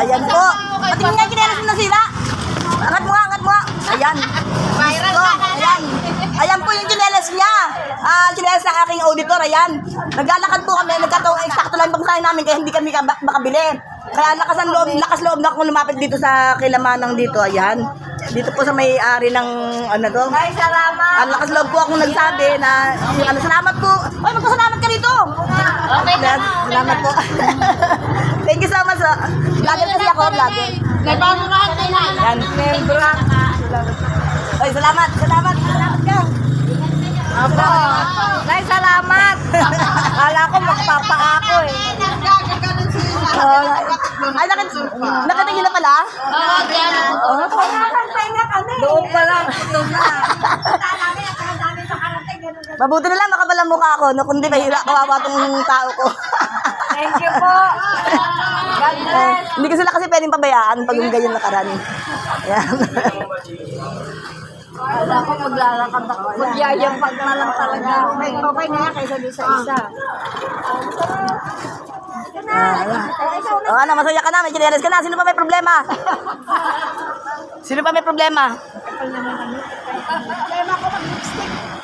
Ayan po. Patingin nga, kinelas mo nasira. Angat mo nga, angat mo nga. Ayan. So, ayan. Ayan po yung chinelas niya. Chinelas ng aking auditor, ayan. Naglalakad po kami, eksakto lang yung pagsahin namin, kaya hindi kami makabili. Kaya lakas loob na akong lumapit dito sa kilamanang dito, ayan. Dito po sa may-ari ng, ano to. Ay, salamat. Lakas loob po akong nagsabi na, salamat po. Ay, magpasalamat ka rito. Okay na. Salamat po. Thank you so much. Vlogger kasi ako, vlogger. Nagpapurahan ka na. Yan. Ay, salamat. Salamat. Salamat ka. Opo. Nay, salamat. Kala ko magpapaako eh. Ay, nakatingin na pala? Oo, diyan. Doon pa lang. Doon na. Mabuti na lang makapala mukha ako, no? Kundi mahira, kawawa tong tao ko. Thank you po. God bless. Hindi ko sila kasi pwedeng pabayaan pag yung ganyan nakarani. Ayan. Kala ko maglalakad ako. Magyayapag na lang talaga. Okay na yan kaysa doon sa isa. O ano, masaya ka na, may chinelas ka na. Sino pa may problema? Sino pa may problema? Problema ko mag-lipstick.